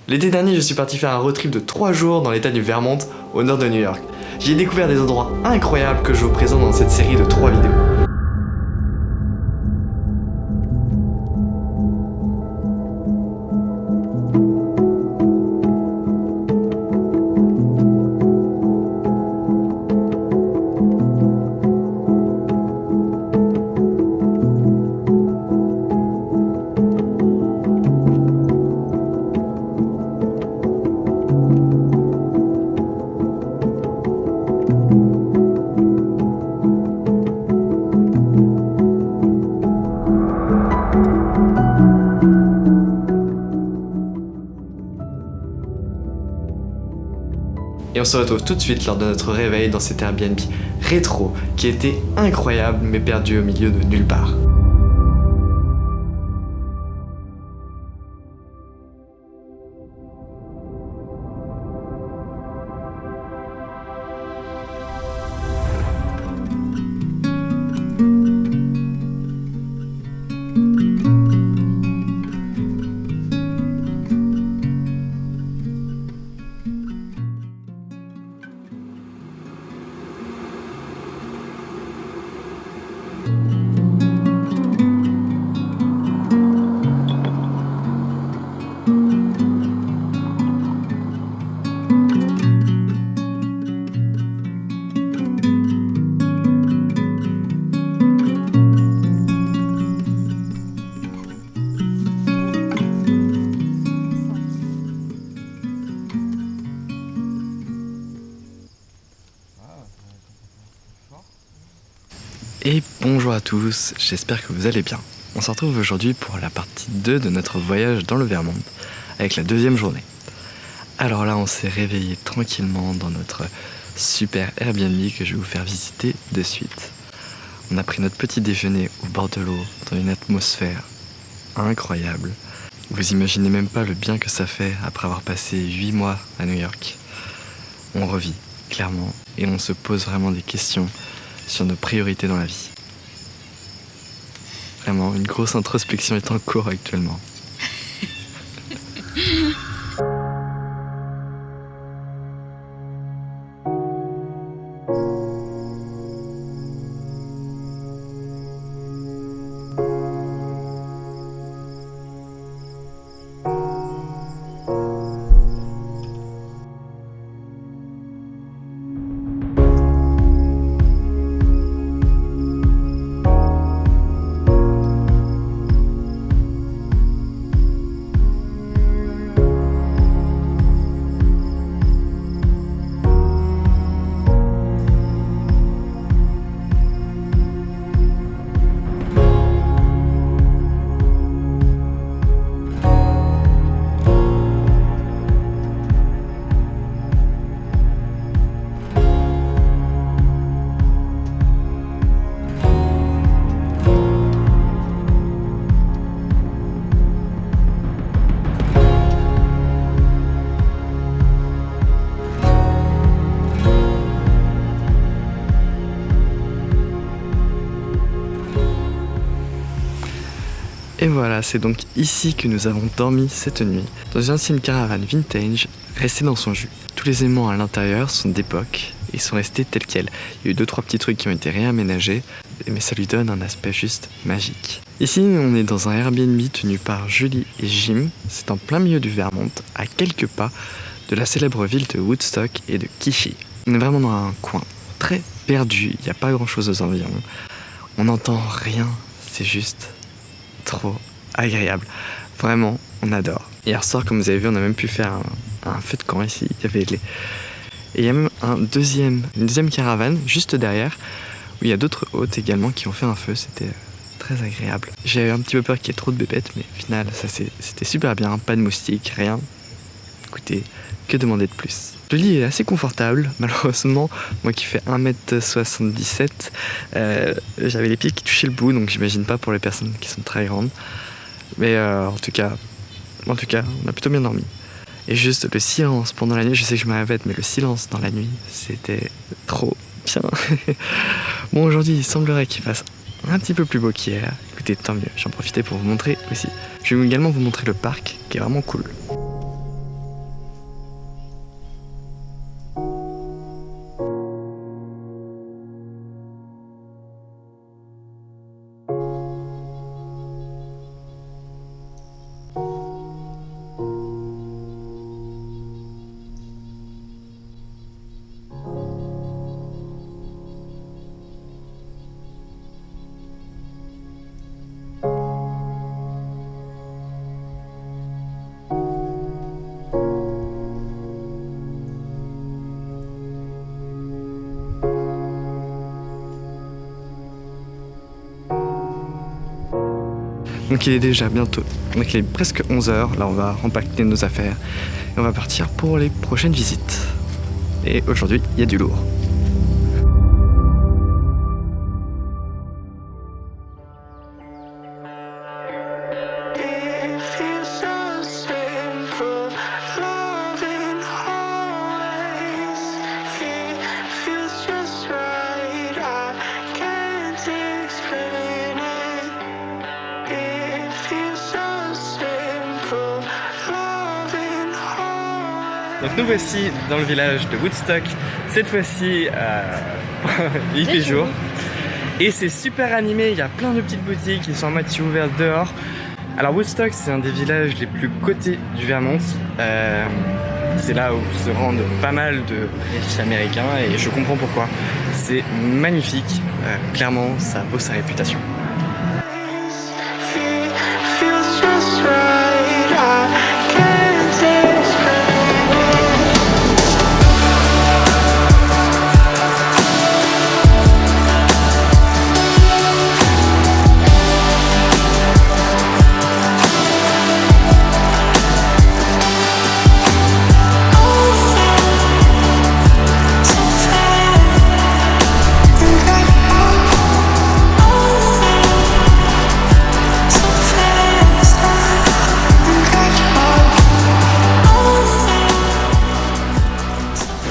L'été dernier, je suis parti faire un road trip de 3 jours dans l'état du Vermont, au nord de New York. J'y ai découvert des endroits incroyables que je vous présente dans cette série de 3 vidéos. Et on se retrouve tout de suite lors de notre réveil dans cet Airbnb rétro qui était incroyable mais perdu au milieu de nulle part. Et bonjour à tous, j'espère que vous allez bien. On se retrouve aujourd'hui pour la partie 2 de notre voyage dans le Vermont, avec la deuxième journée. Alors là, on s'est réveillé tranquillement dans notre super Airbnb que je vais vous faire visiter de suite. On a pris notre petit déjeuner au bord de l'eau, dans une atmosphère incroyable. Vous imaginez même pas le bien que ça fait après avoir passé 8 mois à New York. On revit, clairement, et on se pose vraiment des questions sur nos priorités dans la vie. Vraiment, une grosse introspection est en cours actuellement. Et voilà, c'est donc ici que nous avons dormi cette nuit, dans une ancienne caravane vintage, restée dans son jus. Tous les éléments à l'intérieur sont d'époque et sont restés tels quels. Il y a eu 2-3 petits trucs qui ont été réaménagés, mais ça lui donne un aspect juste magique. Ici, on est dans un Airbnb tenu par Julie et Jim. C'est en plein milieu du Vermont, à quelques pas de la célèbre ville de Woodstock et de Kishi. On est vraiment dans un coin très perdu, il n'y a pas grand chose aux environs. On n'entend rien, c'est juste trop agréable. Vraiment, on adore. Hier soir, comme vous avez vu, on a même pu faire un feu de camp ici. Il y avait et il y a même une deuxième caravane juste derrière où il y a d'autres hôtes également qui ont fait un feu. C'était très agréable. J'avais un petit peu peur qu'il y ait trop de bébêtes, mais au final, c'était super bien. Pas de moustiques, rien. Écoutez, que demander de plus? Le lit est assez confortable, malheureusement, moi qui fais 1m77, j'avais les pieds qui touchaient le bout, donc j'imagine pas pour les personnes qui sont très grandes. Mais en tout cas, on a plutôt bien dormi. Et juste le silence pendant la nuit, je sais que je me répète, mais le silence dans la nuit, c'était trop bien. Bon, aujourd'hui, il semblerait qu'il fasse un petit peu plus beau qu'hier. Écoutez, tant mieux, j'en profitais pour vous montrer aussi. Je vais également vous montrer le parc, qui est vraiment cool. Donc il est déjà bientôt, donc il est presque 11h, là on va rempacter nos affaires et on va partir pour les prochaines visites. Et aujourd'hui, il y a du lourd. Donc nous voici dans le village de Woodstock, cette fois-ci il fait jour et c'est super animé, il y a plein de petites boutiques qui sont à moitié ouvertes dehors. Alors Woodstock c'est un des villages les plus cotés du Vermont, c'est là où se rendent pas mal de riches américains et je comprends pourquoi, c'est magnifique, clairement ça vaut sa réputation.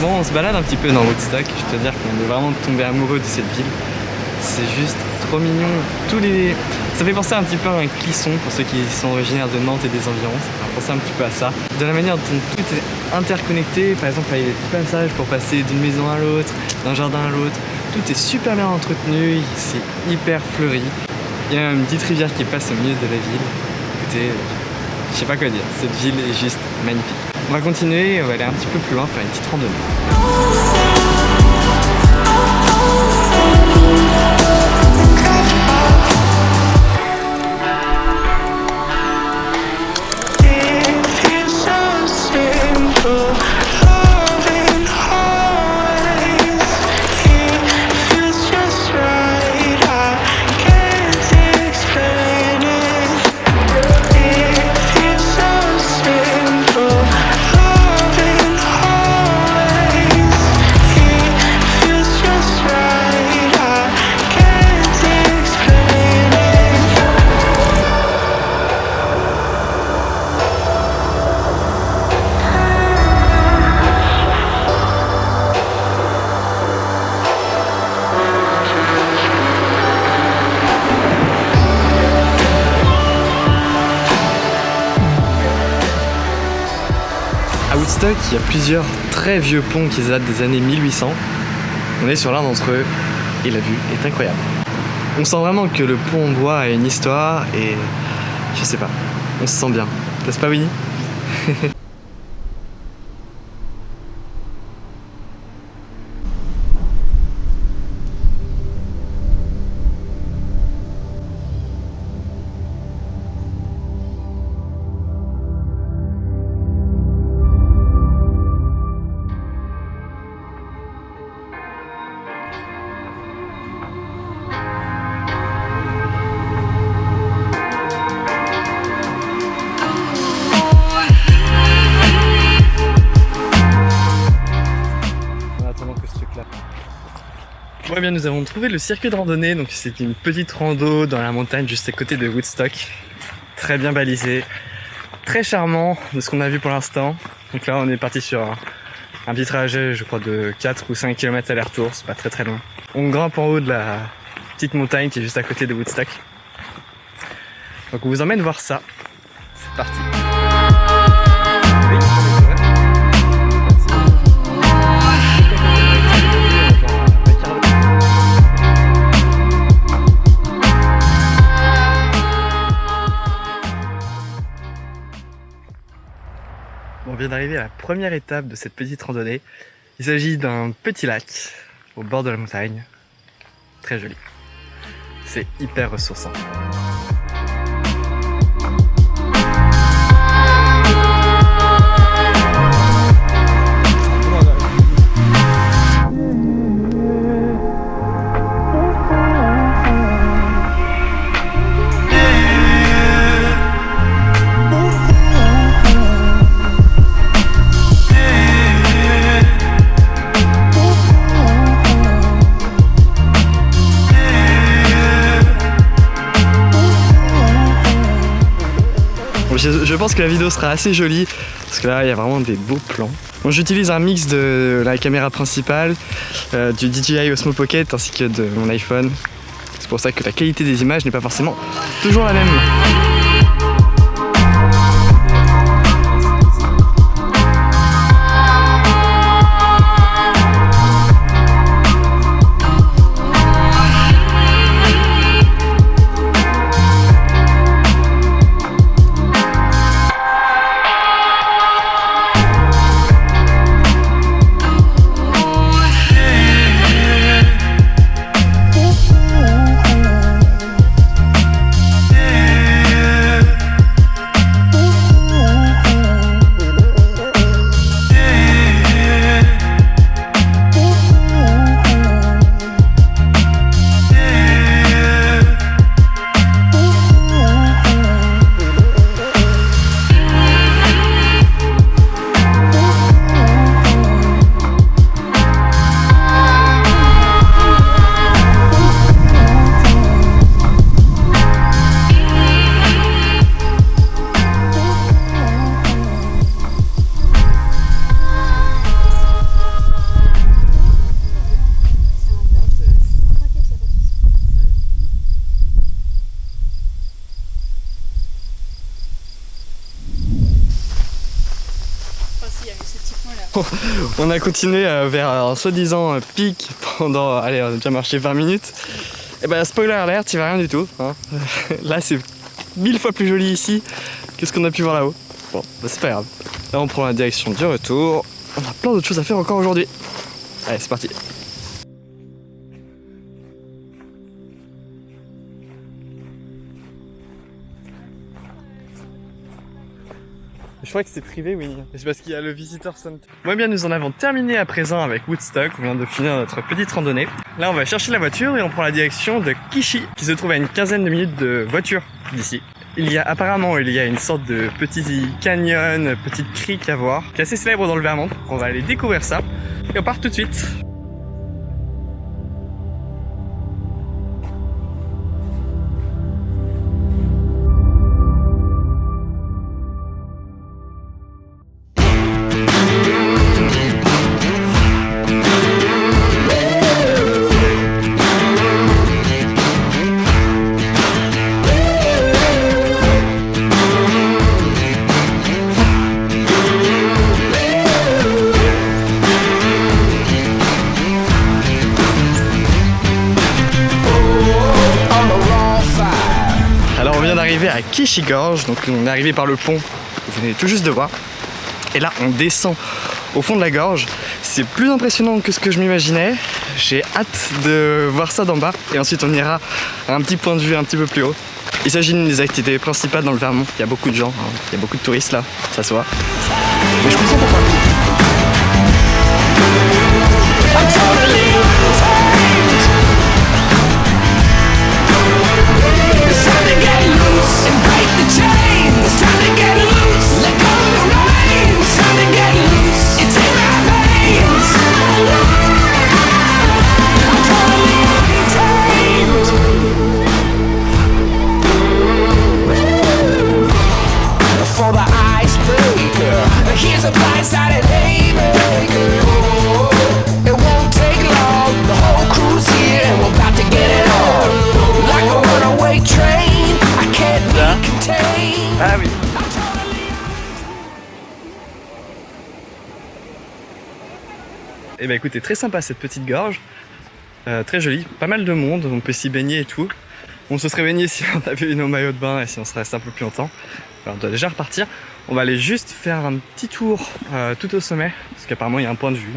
Bon, on se balade un petit peu dans Woodstock, je peux te dire qu'on est vraiment tombé amoureux de cette ville. C'est juste trop mignon. Ça fait penser un petit peu à un Clisson pour ceux qui sont originaires de Nantes et des environs. Ça fait penser un petit peu à ça. De la manière dont tout est interconnecté, par exemple, il y a des petits passages pour passer d'une maison à l'autre, d'un jardin à l'autre. Tout est super bien entretenu, c'est hyper fleuri. Il y a une petite rivière qui passe au milieu de la ville. Écoutez, je sais pas quoi dire, cette ville est juste magnifique. On va continuer, on va aller un petit peu plus loin, faire une petite randonnée. À Woodstock, il y a plusieurs très vieux ponts qui datent des années 1800. On est sur l'un d'entre eux et la vue est incroyable. On sent vraiment que le pont en bois a une histoire et je sais pas, on se sent bien. N'est-ce pas Winnie? Ouais, bien, nous avons trouvé le circuit de randonnée, donc c'est une petite rando dans la montagne juste à côté de Woodstock. Très bien balisé, très charmant de ce qu'on a vu pour l'instant. Donc là on est parti sur un petit trajet, je crois de 4 ou 5 km aller-retour, c'est pas très très long. On grimpe en haut de la petite montagne qui est juste à côté de Woodstock. Donc on vous emmène voir ça. C'est parti. On vient d'arriver à la première étape de cette petite randonnée. Il s'agit d'un petit lac au bord de la montagne. Très joli. C'est hyper ressourçant. je pense que la vidéo sera assez jolie parce que là il y a vraiment des beaux plans. Bon, j'utilise un mix de la caméra principale, du DJI Osmo Pocket ainsi que de mon iPhone. C'est pour ça que la qualité des images n'est pas forcément toujours la même. On a continué vers un soi-disant pic pendant, allez, on a déjà marché 20 minutes. Et ben spoiler alert, il va rien du tout. Hein. Là c'est 1000 fois plus joli ici que ce qu'on a pu voir là-haut. Bon, bah, c'est pas grave. Là on prend la direction du retour. On a plein d'autres choses à faire encore aujourd'hui. Allez, c'est parti. Je crois que c'est privé, oui. C'est parce qu'il y a le Visitor Center. Bon, bien, nous en avons terminé à présent avec Woodstock. On vient de finir notre petite randonnée. Là, on va chercher la voiture et on prend la direction de Kishi, qui se trouve à une quinzaine de minutes de voiture d'ici. Il y a une sorte de petit canyon, petite crique à voir, qui est assez célèbre dans le Vermont. On va aller découvrir ça. Et on part tout de suite. À Kishi Gorge, donc on est arrivé par le pont, vous venez tout juste de voir, et là on descend au fond de la gorge. C'est plus impressionnant que ce que je m'imaginais, j'ai hâte de voir ça d'en bas, et ensuite on ira à un petit point de vue un petit peu plus haut. Il s'agit d'une des activités principales dans le Vermont, il y a beaucoup de gens, hein. Il y a beaucoup de touristes là, ça se voit, mais je comprends pourquoi. Ah oui. Et bah écoutez, très sympa cette petite gorge, très jolie, pas mal de monde, on peut s'y baigner et tout. On se serait baigné si on avait eu nos maillots de bain et si on se reste un peu plus longtemps. Alors on doit déjà repartir, on va aller juste faire un petit tour tout au sommet, parce qu'apparemment il y a un point de vue.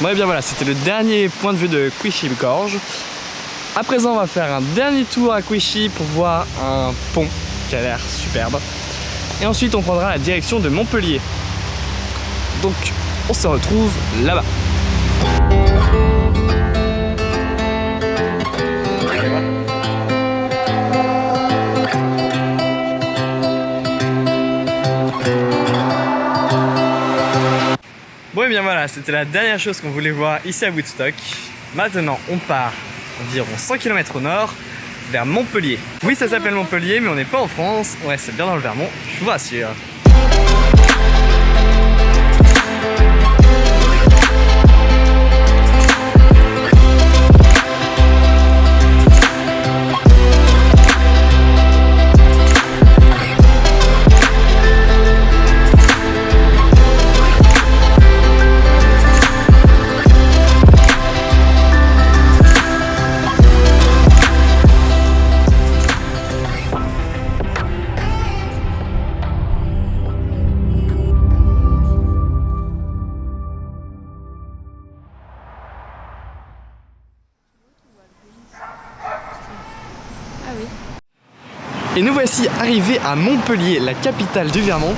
Bon et bien voilà, c'était le dernier point de vue de Clichy-Gorge. À présent, on va faire un dernier tour à Clichy pour voir un pont qui a l'air superbe. Et ensuite, on prendra la direction de Montpellier. Donc, on se retrouve là-bas. Bon et bien voilà, c'était la dernière chose qu'on voulait voir ici à Woodstock. Maintenant on part environ 100 km au nord vers Montpellier. Oui, ça s'appelle Montpellier, mais on n'est pas en France, on reste bien dans le Vermont, je vous rassure. Et nous voici arrivés à Montpellier, la capitale du Vermont.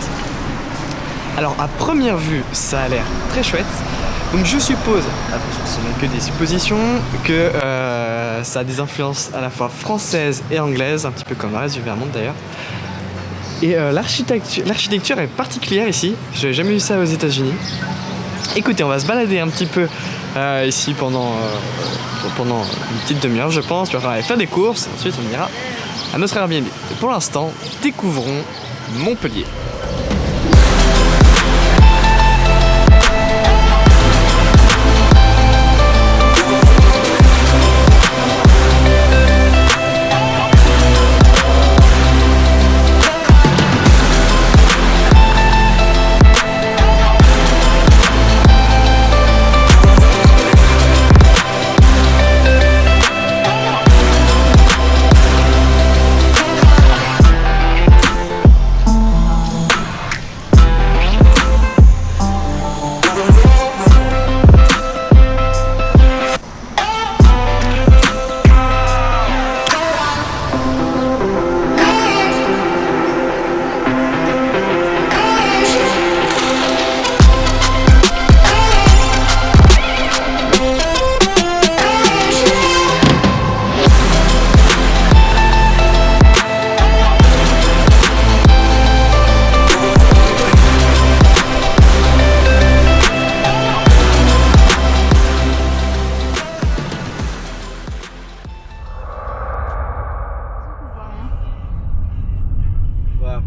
Alors à première vue, ça a l'air très chouette. Donc je suppose, attention ce n'est que des suppositions, que ça a des influences à la fois françaises et anglaises, un petit peu comme le reste du Vermont d'ailleurs. Et l'architecture est particulière ici, j'ai jamais vu ça aux États-Unis. Écoutez, on va se balader un petit peu ici pendant une petite demi-heure je pense, puis on va aller faire des courses, ensuite on ira à notre Airbnb. Et pour l'instant, découvrons Montpellier.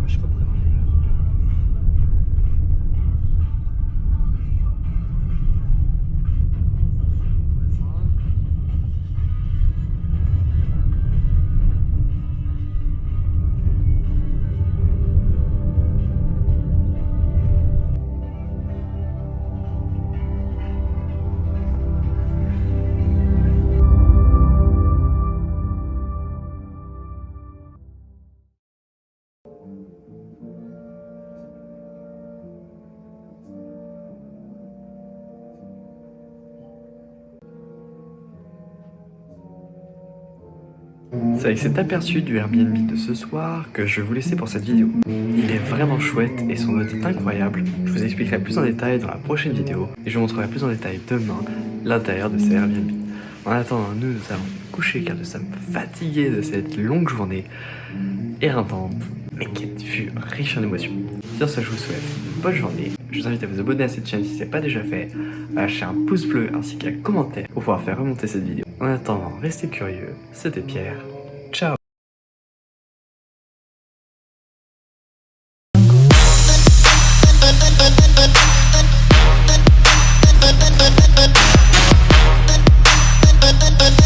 Je reprends. C'est avec cet aperçu du Airbnb de ce soir que je vais vous laisser pour cette vidéo. Il est vraiment chouette et son hôte est incroyable. Je vous expliquerai plus en détail dans la prochaine vidéo et je vous montrerai plus en détail demain l'intérieur de ces Airbnb. En attendant, nous allons nous coucher car nous sommes fatigués de cette longue journée éreintante mais qui fut riche en émotions. Sur ce, je vous souhaite une bonne journée. Je vous invite à vous abonner à cette chaîne si ce n'est pas déjà fait, à lâcher un pouce bleu ainsi qu'un commentaire pour pouvoir faire remonter cette vidéo. En attendant, restez curieux. C'était Pierre. Ciao.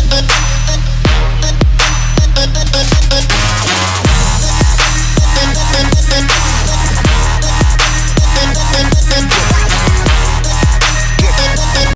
But